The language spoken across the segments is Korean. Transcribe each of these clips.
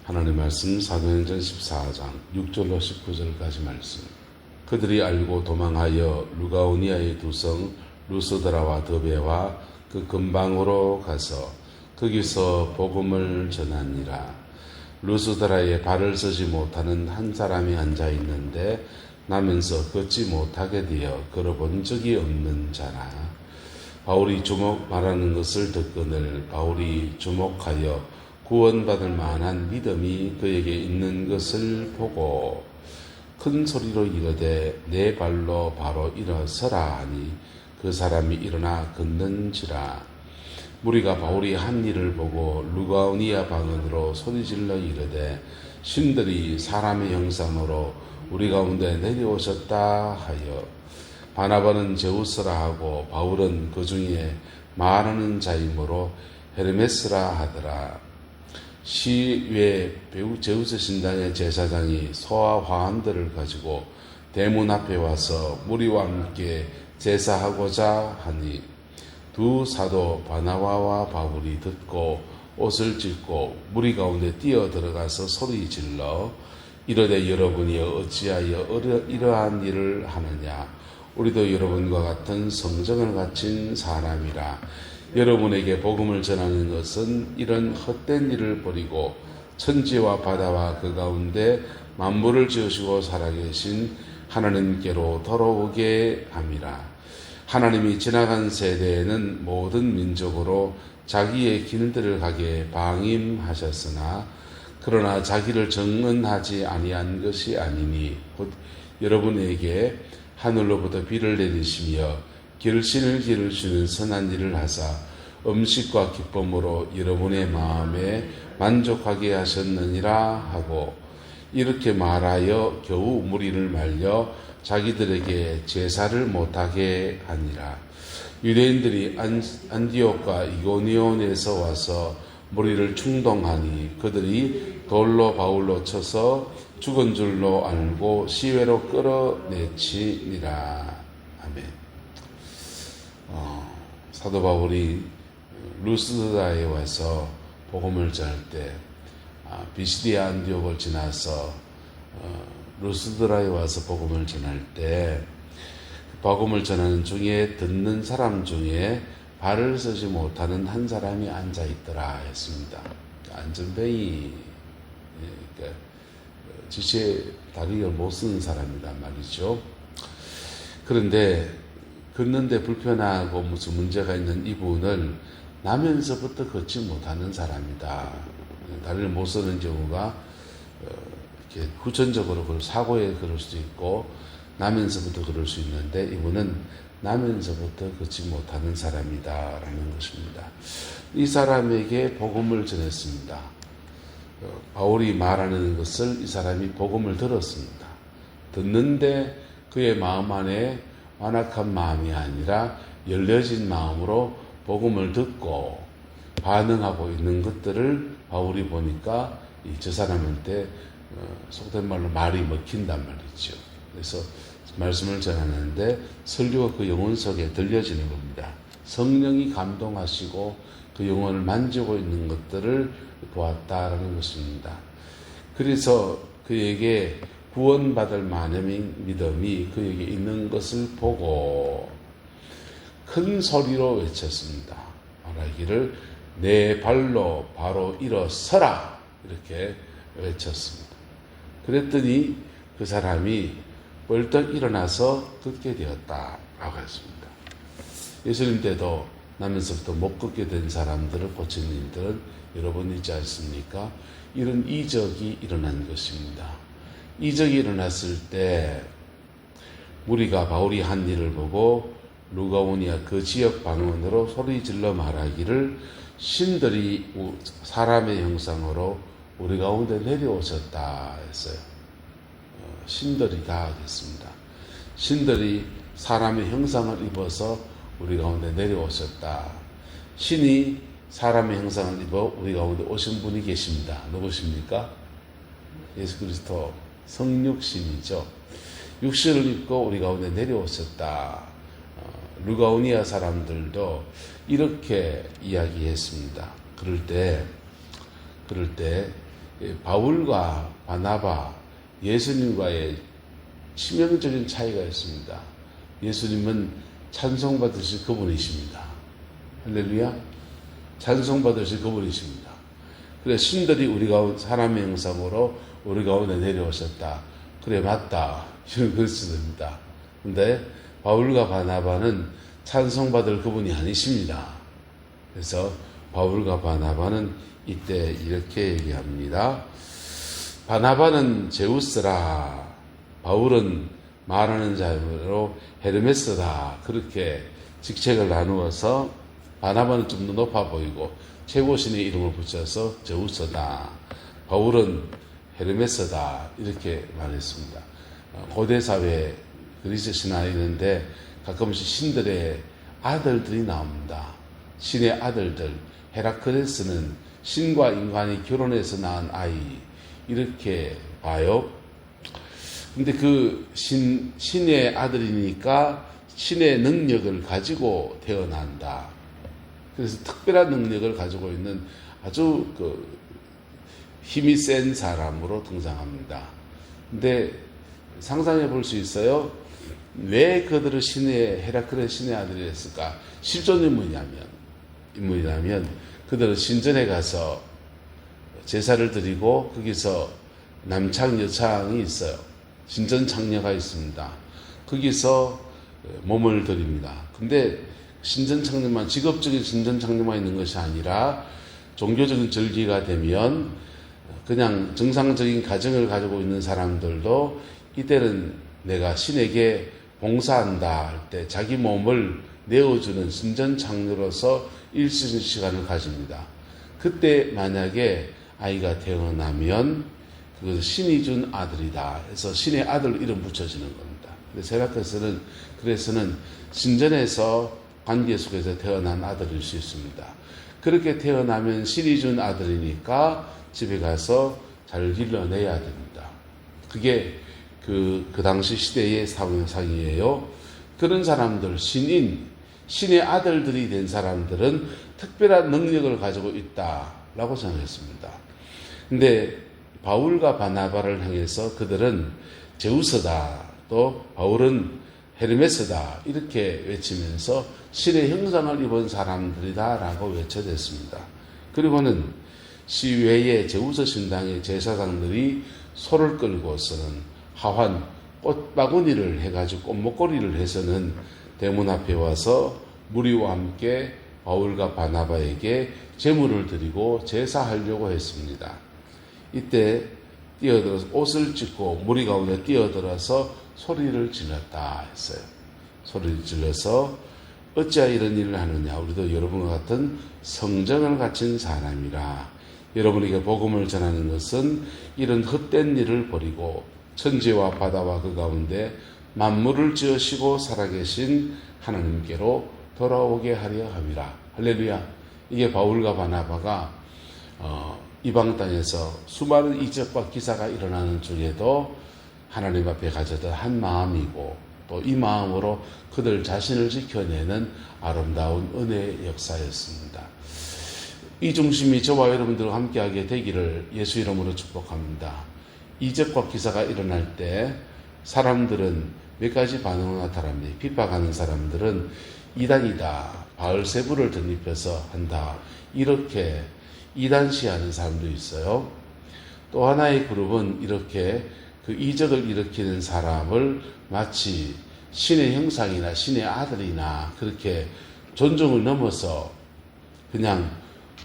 하나님의 말씀 사도행전 14장 6절로 19절까지 말씀. 그들이 알고 도망하여 루가오니아의 두 성 루스드라와 더베와 그 근방으로 가서 거기서 복음을 전하니라. 루스드라에 발을 쓰지 못하는 한 사람이 앉아 있는데 나면서 걷지 못하게 되어 걸어본 적이 없는 자라. 바울이 주목 말하는 것을 듣거늘 바울이 주목하여 구원받을 만한 믿음이 그에게 있는 것을 보고 큰 소리로 이르되 내 발로 바로 일어서라 하니 그 사람이 일어나 걷는지라. 무리가 바울이 한 일을 보고 루가오니아 방언으로 소리질러 이르되 신들이 사람의 형상으로 우리 가운데 내려오셨다 하여 바나바는 제우스라 하고 바울은 그 중에 말하는 자이므로 헤르메스라 하더라. 시외 제우스 신당의 제사장이 소와 화환들을 가지고 대문 앞에 와서 무리와 함께 제사하고자 하니 두 사도 바나바와 바울이 듣고 옷을 찢고 무리 가운데 뛰어 들어가서 소리 질러 이르되 여러분이 어찌하여 이러한 일을 하느냐. 우리도 여러분과 같은 성정을 갖춘 사람이라. 여러분에게 복음을 전하는 것은 이런 헛된 일을 버리고 천지와 바다와 그 가운데 만물을 지으시고 살아계신 하나님께로 돌아오게 함이라. 하나님이 지나간 세대에는 모든 민족으로 자기의 길들을 가게 방임하셨으나 그러나 자기를 정언하지 아니한 것이 아니니 곧 여러분에게 하늘로부터 비를 내리시며 결실을 기르시는 선한 일을 하사 음식과 기쁨으로 여러분의 마음에 만족하게 하셨느니라 하고 이렇게 말하여 겨우 무리를 말려 자기들에게 제사를 못하게 하니라. 유대인들이 안디옥과 이고니온에서 와서 무리를 충동하니 그들이 돌로 바울로 쳐서 죽은 줄로 알고 시외로 끌어내치니라. 아멘. 사도 바울이 루스드라에 와서 복음을 전할 때 비시디아 안디옥을 지나서 루스드라에 와서 복음을 전할 때 복음을 전하는 중에 듣는 사람 중에 발을 쓰지 못하는 한 사람이 앉아 있더라 했습니다. 안전뱅이 지체 다리를 못 쓰는 사람이란 말이죠. 그런데 걷는데 불편하고 무슨 문제가 있는 이분을 나면서부터 걷지 못하는 사람이다. 다리를 못 쓰는 경우가 이렇게 후천적으로 사고에 그럴 수도 있고 나면서부터 그럴 수 있는데 이분은 나면서부터 걷지 못하는 사람이다라는 것입니다. 이 사람에게 복음을 전했습니다. 바울이 말하는 것을 이 사람이 복음을 들었습니다. 듣는데 그의 마음 안에 완악한 마음이 아니라 열려진 마음으로 복음을 듣고 반응하고 있는 것들을 바울이 보니까 저 사람한테 속된 말로 말이 먹힌단 말이죠. 그래서 말씀을 전하는데 설교가 그 영혼 속에 들려지는 겁니다. 성령이 감동하시고 그 영혼을 만지고 있는 것들을 보았다라는 것입니다. 그래서 그에게 구원받을 만한 믿음이 그에게 있는 것을 보고 큰 소리로 외쳤습니다. 말하기를 내 발로 바로 일어서라 이렇게 외쳤습니다. 그랬더니 그 사람이 벌떡 일어나서 걷게 되었다라고 했습니다. 예수님 때도 나면서부터 못 걷게 된 사람들을 고친 일들은 여러 번 있지 않습니까? 이런 이적이 일어난 것입니다. 이적이 일어났을 때 무리가 바울이 한 일을 보고 루가오니아 그 지역 방언으로 소리질러 말하기를 신들이 사람의 형상으로 우리 가운데 내려오셨다 했어요. 신들이 다 하겠습니다. 신들이 사람의 형상을 입어서 우리 가운데 내려오셨다. 신이 사람의 형상을 입어 우리 가운데 오신 분이 계십니다. 누구십니까? 예수 그리스도 성육신이죠. 육신을 입고 우리 가운데 내려오셨다. 루가오니아 사람들도 이렇게 이야기했습니다. 그럴 때 바울과 바나바, 예수님과의 치명적인 차이가 있습니다. 예수님은 찬송받으실 그분이십니다. 할렐루야. 찬송받으실 그분이십니다. 그래, 신들이 우리 가운데 사람의 형상으로 우리 가운데 내려오셨다. 그래, 맞다. 이런 글쓰입니다. 근데 바울과 바나바는 찬송받을 그분이 아니십니다. 그래서 바울과 바나바는 이때 이렇게 얘기합니다. 바나바는 제우스라, 바울은 말하는 자로 헤르메스다. 그렇게 직책을 나누어서 바나바는 좀 더 높아 보이고 최고신의 이름을 붙여서 제우스다, 바울은 헤르메스다, 이렇게 말했습니다. 고대 사회 그리스 신화에 있는데 가끔씩 신들의 아들들이 나옵니다. 신의 아들들, 헤라클레스는 신과 인간이 결혼해서 낳은 아이, 이렇게 봐요. 근데 그 신의 아들이니까 신의 능력을 가지고 태어난다. 그래서 특별한 능력을 가지고 있는 아주 힘이 센 사람으로 등장합니다. 근데 상상해 볼 수 있어요? 왜 그들을 헤라클레스 신의 아들이 했을까? 실존 인물이라면 그들은 신전에 가서 제사를 드리고 거기서 남창 여창이 있어요. 신전 창녀가 있습니다. 거기서 몸을 드립니다. 근데 신전 창녀만, 직업적인 신전 창녀만 있는 것이 아니라 종교적인 절기가 되면 그냥 정상적인 가정을 가지고 있는 사람들도 이때는 내가 신에게 봉사한다 할 때 자기 몸을 내어주는 신전 창녀로서 일시적인 시간을 가집니다. 그때 만약에 아이가 태어나면 그것은 신이 준 아들이다 해서 신의 아들 이름 붙여지는 겁니다. 세라크스는 그래서는 신전에서 관계 속에서 태어난 아들일 수 있습니다. 그렇게 태어나면 신이 준 아들이니까 집에 가서 잘 길러내야 됩니다. 그게 그 당시 시대의 상이에요. 그런 사람들, 신의 아들들이 된 사람들은 특별한 능력을 가지고 있다라고 생각했습니다. 근데 바울과 바나바를 향해서 그들은 제우스다, 또 바울은 헤르메스다, 이렇게 외치면서 신의 형상을 입은 사람들이다라고 외쳐댔습니다. 그리고는 시외의 제우스 신당의 제사장들이 소를 끌고서는 하환, 꽃바구니를 해가지고 꽃목걸이를 해서는 대문 앞에 와서 무리와 함께 바울과 바나바에게 제물을 드리고 제사하려고 했습니다. 이때 뛰어들어서 옷을 찢고 무리 가운데 뛰어들어서 소리를 질렀다 했어요. 소리를 질러서 어찌하여 이런 일을 하느냐, 우리도 여러분과 같은 성정을 갖춘 사람이라. 여러분에게 복음을 전하는 것은 이런 헛된 일을 버리고 천지와 바다와 그 가운데 만물을 지으시고 살아계신 하나님께로 돌아오게 하려 함이라. 할렐루야. 이게 바울과 바나바가 이방 땅에서 수많은 이적과 기사가 일어나는 중에도 하나님 앞에 가졌던 한 마음이고, 또 이 마음으로 그들 자신을 지켜내는 아름다운 은혜의 역사였습니다. 이 중심이 저와 여러분들과 함께하게 되기를 예수 이름으로 축복합니다. 이적과 기사가 일어날 때 사람들은 몇 가지 반응을 나타납니다. 핍박하는 사람들은 이단이다, 바알세부를 덧입혀서 한다, 이렇게 이단시하는 사람도 있어요. 또 하나의 그룹은 이렇게 그 이적을 일으키는 사람을 마치 신의 형상이나 신의 아들이나 그렇게 존중을 넘어서 그냥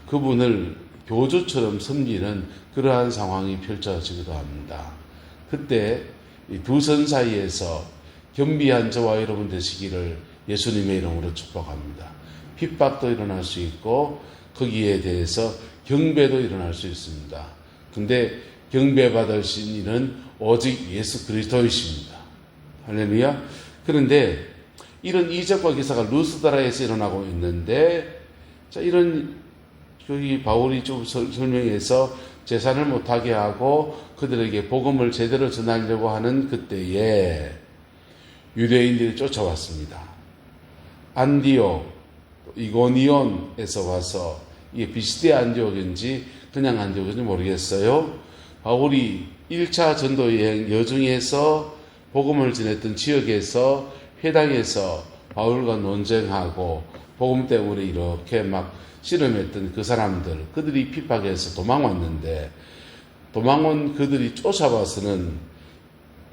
그분을 교주처럼 섬기는 그러한 상황이 펼쳐지기도 합니다. 그때 이 두 선 사이에서 겸비한 저와 여러분 되시기를 예수님의 이름으로 축복합니다. 핍박도 일어날 수 있고 거기에 대해서 경배도 일어날 수 있습니다. 근데 경배받으신 이는 오직 예수 그리스도이십니다. 할렐루야. 그런데 이런 이적과 기사가 루스드라에서 일어나고 있는데, 자, 이런 여기 바울이 좀 설명해서 제사를 못하게 하고 그들에게 복음을 제대로 전하려고 하는 그때에 유대인들이 쫓아왔습니다. 안디옥, 이고니온에서 와서 이게 비시대 안디옥인지 그냥 안디옥인지 모르겠어요. 바울이 1차 전도 여행 여중에서 복음을 전했던 지역에서 회당에서 바울과 논쟁하고 복음 때문에 이렇게 막 씨름했던 그 사람들, 그들이 핍박해서 도망왔는데 도망온 그들이 쫓아와서는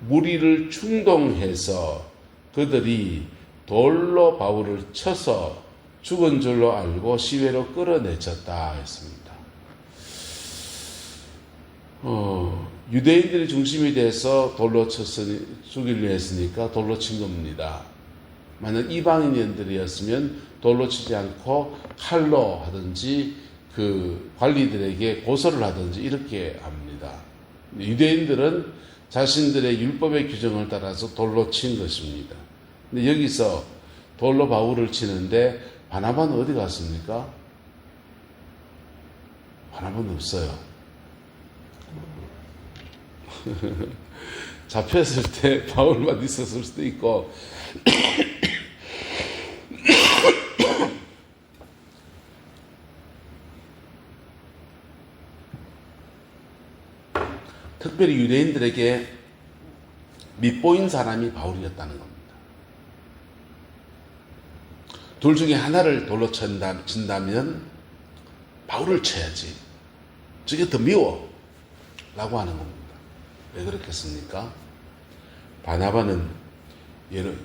무리를 충동해서 그들이 돌로 바울을 쳐서 죽은 줄로 알고 시외로 끌어내쳤다 했습니다. 유대인들이 중심이 돼서 돌로 쳤으니 죽이려 했으니까 돌로 친 겁니다. 만약 이방인들이었으면 돌로 치지 않고 칼로 하든지 그 관리들에게 고소를 하든지 이렇게 합니다. 유대인들은 자신들의 율법의 규정을 따라서 돌로 친 것입니다. 근데 여기서 돌로 바울을 치는데 바나바는 어디 갔습니까? 바나바는 없어요. 잡혔을 때 바울만 있었을 수도 있고 특별히 유대인들에게 밉보인 사람이 바울이었다는 겁니다. 둘 중에 하나를 돌로 친다면 바울을 쳐야지. 저게 더 미워. 라고 하는 겁니다. 왜 그렇겠습니까? 바나바는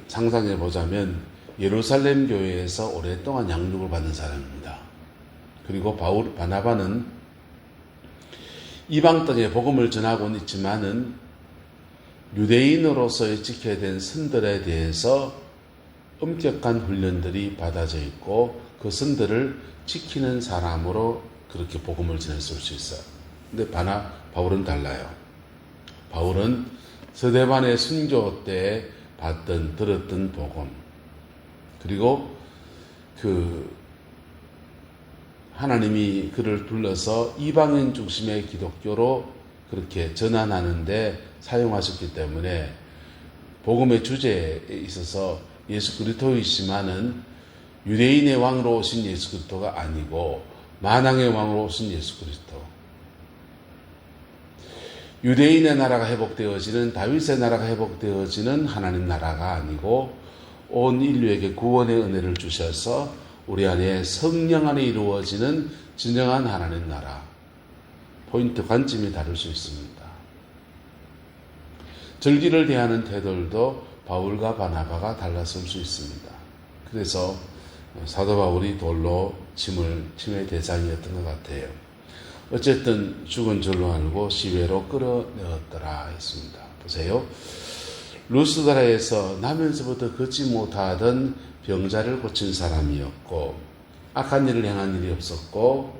상상해 보자면 예루살렘 교회에서 오랫동안 양육을 받는 사람입니다. 그리고 바나바는 이방 땅에 복음을 전하고는 있지만은 유대인으로서의 지켜야 된 선들에 대해서 엄격한 훈련들이 받아져 있고 그 선들을 지키는 사람으로 그렇게 복음을 전했을 수 있어요. 근데 바울은 달라요. 바울은 서대반의 순교 때 들었던 복음, 그리고 하나님이 그를 불러서 이방인 중심의 기독교로 그렇게 전환하는데 사용하셨기 때문에 복음의 주제에 있어서 예수 그리스도이시만은 유대인의 왕으로 오신 예수 그리스도가 아니고 만왕의 왕으로 오신 예수 그리스도. 유대인의 나라가 회복되어지는 다윗의 나라가 회복되어지는 하나님 나라가 아니고 온 인류에게 구원의 은혜를 주셔서 우리 안에 성령 안에 이루어지는 진정한 하나님 나라. 포인트 관점이 다를 수 있습니다. 절기를 대하는 태도도 바울과 바나바가 달랐을 수 있습니다. 그래서 사도 바울이 돌로 침의 대상이었던 것 같아요. 어쨌든 죽은 줄로 알고 시외로 끌어내었더라 했습니다. 보세요. 루스드라에서 나면서부터 걷지 못하던 병자를 고친 사람이었고 악한 일을 행한 일이 없었고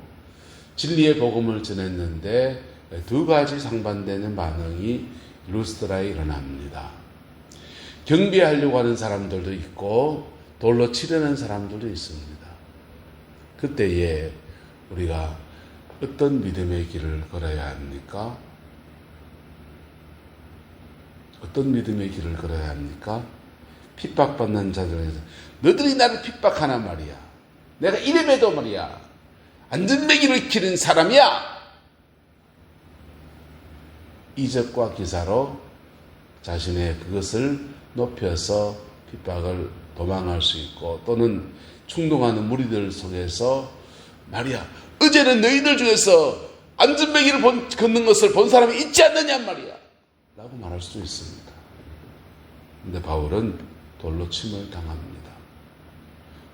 진리의 복음을 전했는데 두 가지 상반되는 반응이 루스드라에 일어납니다. 경비하려고 하는 사람들도 있고 돌로 치려는 사람들도 있습니다. 그때에 우리가 어떤 믿음의 길을 걸어야 합니까? 어떤 믿음의 길을 걸어야 합니까? 핍박받는 자들에서 너들이 나를 핍박하나 말이야. 내가 이래봬도 말이야. 안전뱅이를 기른 사람이야. 이적과 기사로 자신의 그것을 높여서 핍박을 도망할 수 있고 또는 충동하는 무리들 속에서 말이야. 어제는 너희들 중에서 안전뱅이를 걷는 것을 본 사람이 있지 않느냐 말이야. 라고 말할 수도 있습니다. 근데 바울은 돌로 침을 당합니다.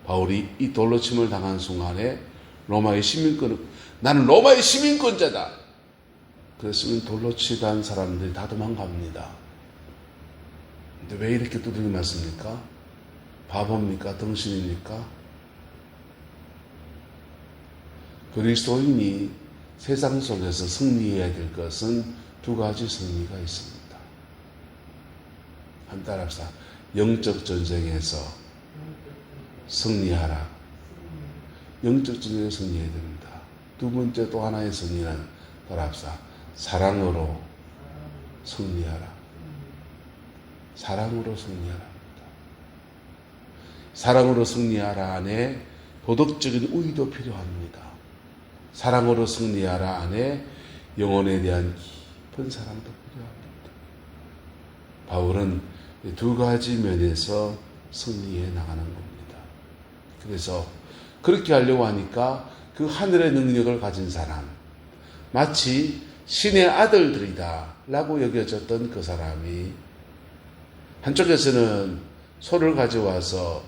바울이 이 돌로 침을 당한 순간에 나는 로마의 시민권자다. 그랬으면 돌로 치던 사람들이 다 도망갑니다. 근데 왜 이렇게 두들겨 맞습니까? 바보입니까? 덩신입니까? 그리스도인이 세상 속에서 승리해야 될 것은 두 가지 승리가 있습니다. 한 따라합시다. 영적 전쟁에서 승리하라. 영적 전쟁에 승리해야 됩니다. 두 번째 또 하나의 승리는 따라합시다. 사랑으로 승리하라. 사랑으로 승리하라. 사랑으로 승리하라 안에 도덕적인 우위도 필요합니다. 사랑으로 승리하라 안에 영혼에 대한 그런 사람도 필요합니다. 바울은 두 가지 면에서 승리해 나가는 겁니다. 그래서 그렇게 하려고 하니까 그 하늘의 능력을 가진 사람, 마치 신의 아들들이다 라고 여겨졌던 그 사람이 한쪽에서는 소를 가져와서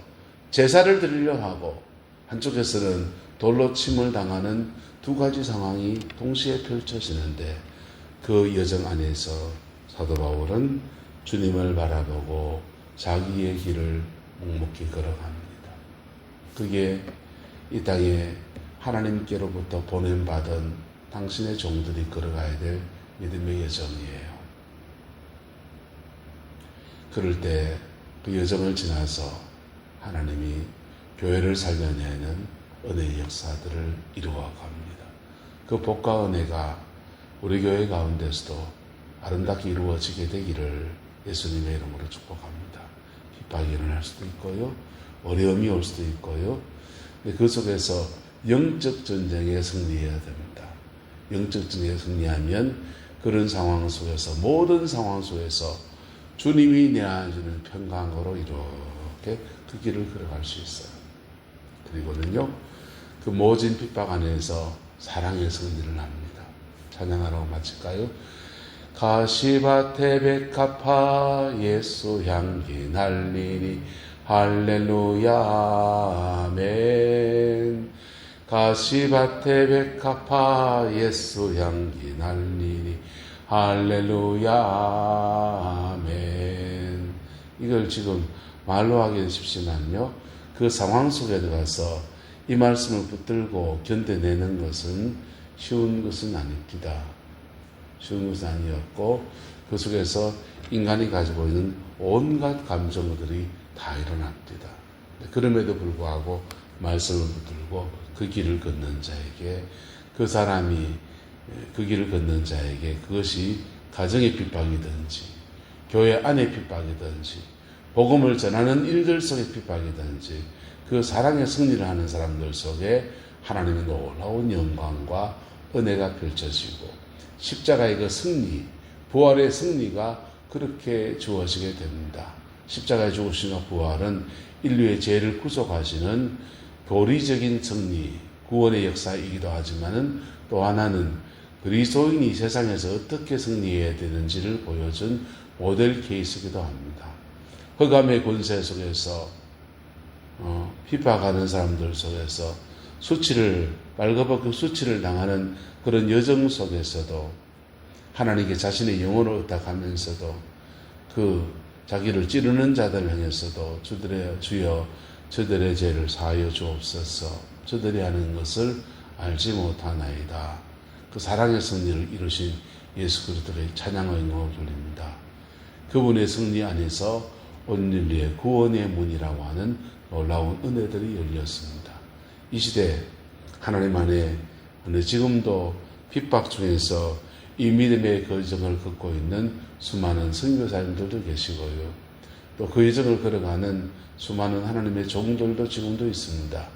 제사를 드리려 하고 한쪽에서는 돌로 침을 당하는 두 가지 상황이 동시에 펼쳐지는데 그 여정 안에서 사도 바울은 주님을 바라보고 자기의 길을 묵묵히 걸어갑니다. 그게 이 땅에 하나님께로부터 보냄받은 당신의 종들이 걸어가야 될 믿음의 여정이에요. 그럴 때 그 여정을 지나서 하나님이 교회를 살려내는 은혜의 역사들을 이루어 갑니다. 그 복과 은혜가 우리 교회 가운데서도 아름답게 이루어지게 되기를 예수님의 이름으로 축복합니다. 핍박이 일어날 수도 있고요. 어려움이 올 수도 있고요. 근데 그 속에서 영적 전쟁에 승리해야 됩니다. 영적 전쟁에 승리하면 그런 상황 속에서 모든 상황 속에서 주님이 내어주는 평강으로 이렇게 그 길을 걸어갈 수 있어요. 그리고는요, 그 모진 핍박 안에서 사랑의 승리를 합니다. 찬양하라고 마칠까요? 가시밭에 백합화 예수 향기 날리니 할렐루야 아멘. 가시밭에 백합화 예수 향기 날리니 할렐루야 아멘. 이걸 지금 말로 하기는 쉽지만요, 그 상황 속에 들어가서 이 말씀을 붙들고 견뎌내는 것은 쉬운 것은 아닙니다. 쉬운 것은 아니었고 그 속에서 인간이 가지고 있는 온갖 감정들이 다 일어납니다. 그럼에도 불구하고 말씀을 붙들고 그 길을 걷는 자에게, 그 사람이 그 길을 걷는 자에게 그것이 가정의 핍박이든지 교회 안의 핍박이든지 복음을 전하는 일들 속의 핍박이든지 그 사랑의 승리를 하는 사람들 속에 하나님의 놀라운 영광과 은혜가 펼쳐지고 십자가의 그 승리, 부활의 승리가 그렇게 주어지게 됩니다. 십자가의 죽으심과 부활은 인류의 죄를 구속하시는 교리적인 승리, 구원의 역사이기도 하지만은 또 하나는 그리스도인이 세상에서 어떻게 승리해야 되는지를 보여준 모델 케이스이기도 합니다. 흑암의 권세 속에서 핍박하는 사람들 속에서 수치를 빨갛게 수치를 당하는 그런 여정 속에서도 하나님께 자신의 영혼을 의탁하면서도 그 자기를 찌르는 자들 향해서도 주여 저들의 죄를 사하여 주옵소서, 저들이 하는 것을 알지 못하나이다. 그 사랑의 승리를 이루신 예수 그리스도의 찬양의 영광을 돌립니다. 그분의 승리 안에서 온 인류의 구원의 문이라고 하는 놀라운 은혜들이 열렸습니다. 이 시대 하나님 안에 지금도 핍박 중에서 이 믿음의 거정을 걷고 있는 수많은 선교사님들도 계시고요. 또 그 여정을 걸어가는 수많은 하나님의 종들도 지금도 있습니다.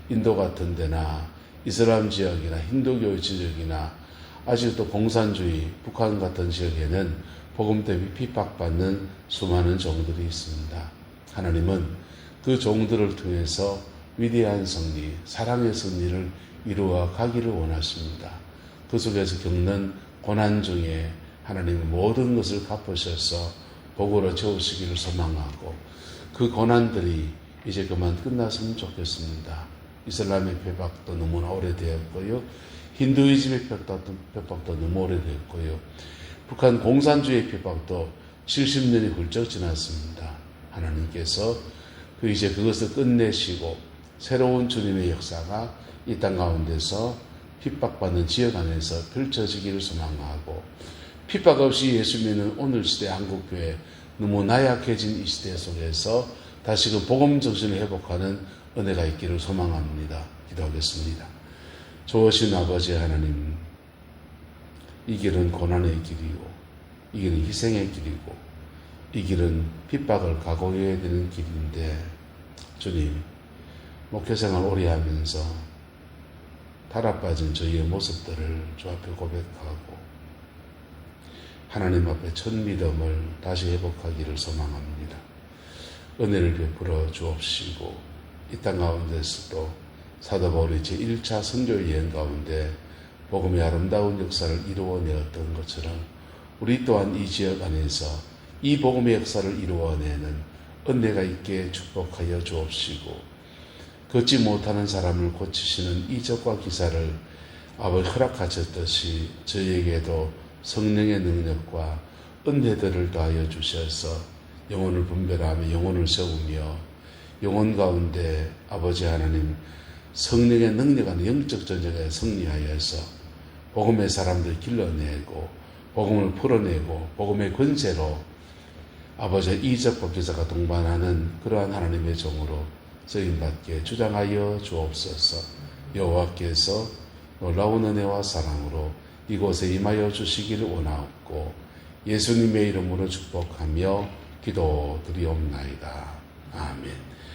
인도 같은 데나 이슬람 지역이나 힌두교 지역이나 아직도 공산주의 북한 같은 지역에는 복음 때문에 핍박받는 수많은 종들이 있습니다. 하나님은 그 종들을 통해서 위대한 승리, 사랑의 승리를 이루어 가기를 원하십니다. 그 속에서 겪는 고난 중에 하나님은 모든 것을 갚으셔서 복으로 채우시기를 소망하고 그 고난들이 이제 그만 끝났으면 좋겠습니다. 이슬람의 핍박도 너무나 오래되었고요. 힌두이즘의 핍박도 너무 오래되었고요. 북한 공산주의 핍박도 70년이 훌쩍 지났습니다. 하나님께서 이제 그것을 끝내시고 새로운 주님의 역사가 이 땅 가운데서 핍박받는 지역 안에서 펼쳐지기를 소망하고, 핍박 없이 예수 믿는 오늘 시대 한국교회 너무 나약해진 이 시대 속에서 다시금 복음 정신을 회복하는 은혜가 있기를 소망합니다. 기도하겠습니다. 좋으신 아버지 하나님, 이 길은 고난의 길이고 이 길은 희생의 길이고 이 길은 핍박을 각오해야 되는 길인데, 주님, 목회생활 오래 하면서 달아빠진 저희의 모습들을 주 앞에 고백하고 하나님 앞에 첫 믿음을 다시 회복하기를 소망합니다. 은혜를 베풀어 주옵시고 이 땅 가운데서도 사도 바울이 제1차 선교 여행 가운데 복음의 아름다운 역사를 이루어내었던 것처럼 우리 또한 이 지역 안에서 이 복음의 역사를 이루어내는 은혜가 있게 축복하여 주옵시고 걷지 못하는 사람을 고치시는 이적과 기사를 아버지 허락하셨듯이 저희에게도 성령의 능력과 은혜들을 더하여 주셔서 영혼을 분별하며 영혼을 세우며 영혼 가운데 아버지 하나님 성령의 능력하는 영적 전쟁에 승리하여서 복음의 사람들 길러내고 복음을 풀어내고 복음의 권세로 아버지의 이적과 기사가 동반하는 그러한 하나님의 종으로 쓰임받게 주장하여 주옵소서. 여호와께서 놀라운 은혜와 사랑으로 이곳에 임하여 주시기를 원하옵고 예수님의 이름으로 축복하며 기도드리옵나이다. 아멘.